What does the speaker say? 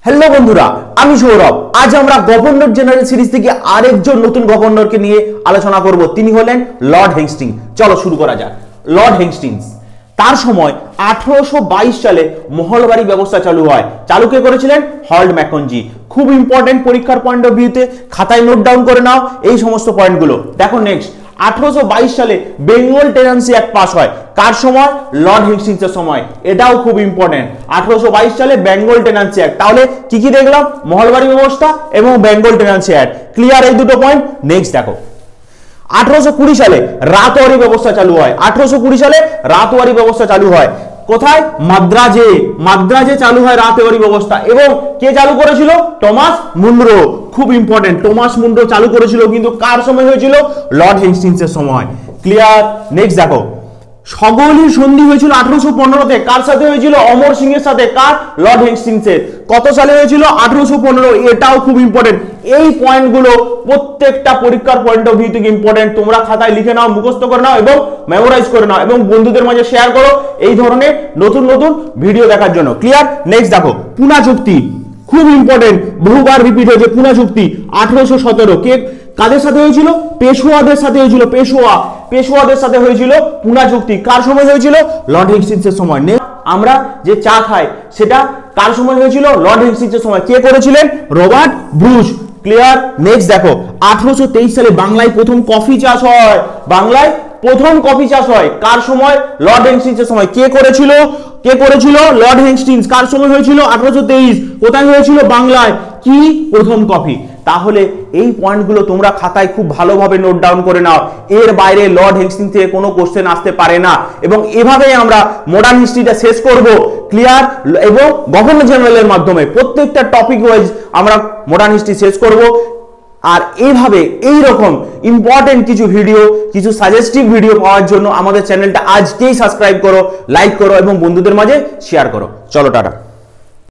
Hello বন্ধুরা, আমি সৌরভ। আজ আমরা গভর্নর জেনারেল সিরিজ থেকে আরেকজন নতুন গভর্নরকে নিয়ে আলোচনা করব। তিনি হলেন লর্ড হেস্টিংস। চলো শুরু করা যাক। লর্ড হেস্টিংস, তার সময় 1822 সালে মহলবাড়ি ব্যবস্থা চালু হয়। চালু কে করেছিলেন? হল্ট ম্যাকঞ্জি। খুব ইম্পর্টেন্ট পরীক্ষার পয়েন্ট অফ ভিউতে, খাতায় নোট ডাউন করে নাও এই সমস্ত পয়েন্টগুলো। দেখো নেক্সট, 1822 সালে বেঙ্গল টেনেন্সি অ্যাক্ট পাস হয়। কার সময়? লর্ড হেস্টিংসের সময়। এটাও খুব ইম্পর্টেন্ট। 1822 সালে বেঙ্গল টেনেন্সি অ্যাক্ট। তাহলে কি কি দেখলাম? মহলবাড়ি ব্যবস্থা এবং বেঙ্গল টেনেন্সি অ্যাক্ট। ক্লিয়ার এই দুটো পয়েন্ট? নেক্সট দেখো, 1820 সালে রাতওয়ারি ব্যবস্থা চালু হয়। 1820 সালে রাতওয়ারি ব্যবস্থা চালু হয়। কোথায়? মাদ্রাজে। মাদ্রাজে চালু হয় রাতওয়ারি ব্যবস্থা। এবং কে চালু করেছিল? Thomas Munro. খুব ইম্পর্টেন্ট, টমাস মুনরো চালু করেছিল। কিন্তু কার সময় হয়েছিল? লর্ড হেস্টিংসের সময়। ক্লিয়ার? নেক্সট দেখো, সগলির সন্ধি হয়েছিল 1815-তে। কার সাথে হয়েছিল? অমর সিং এর সাথে। কার? লর্ড হেস্টিংসের। কত সালে হয়েছিল? 1815। এটাও খুব ইম্পর্টেন্ট। এই পয়েন্টগুলো প্রত্যেকটা পরীক্ষার পয়েন্ট অফ ভিউ থেকে ইম্পর্টেন্ট। তোমরা খাতায় লিখে নাও, মুখস্থ করে নাও এবং মেমোরাইজ করে নাও এবং বন্ধুদের মাঝে শেয়ার করো এই ধরনের নতুন নতুন ভিডিও দেখার জন্য। ক্লিয়ার? নেক্সট দেখো, পুনা চুক্তি। খুব ইম্পর্টেন্ট, বহুবার রিপিট হয়েছে। পুনা চুক্তি 1817। কে কাদের সাথে হয়েছিল? পেশোয়াদের সাথে হয়েছিল। পেশোয়াদের সাথে হয়েছিল পুনা চুক্তি। কার সময় হয়েছিল? লর্ড হেস্টিংসের সময়। আমরা যে চা খাই সেটা কার সময় হয়েছিল? লর্ড হেস্টিংসের সময়। কে করেছিলেন? Robert brooch. ক্লিয়ার? নেক্সট দেখো, 1823 সালে বাংলায় প্রথম কফি চাষ হয়। বাংলায় প্রথম কফি চাষ হয়। কার সময়? লর্ড হেস্টিংসের সময়। কে করেছিল? Lord Hastings. কার সময় হয়েছিল? 1823। কোথায় হয়েছিল? বাংলায়। কি? প্রথম কফি। তাহলে এই পয়েন্টগুলো তোমরা খাতায় খুব ভালোভাবে নোট ডাউন করে নাও। এর বাইরে লর্ড হেস্টিংস থেকে কোনো কোশ্চেন আসতে পারে না। এবং এভাবেই আমরা মডার্ন হিস্ট্রিটা শেষ করব। ক্লিয়ার? এবং গভর্নর জেনারেলের মাধ্যমে প্রত্যেকটা টপিক ওয়াইজ আমরা মডার্ন হিস্ট্রি শেষ করব। আর এইভাবে এইরকম ইম্পর্টেন্ট কিছু ভিডিও, কিছু সাজেস্টিভ ভিডিও পাওয়ার জন্য আমাদের চ্যানেলটা আজকেই সাবস্ক্রাইব করো, লাইক করো এবং বন্ধুদের মাঝে শেয়ার করো। চলো টাটা।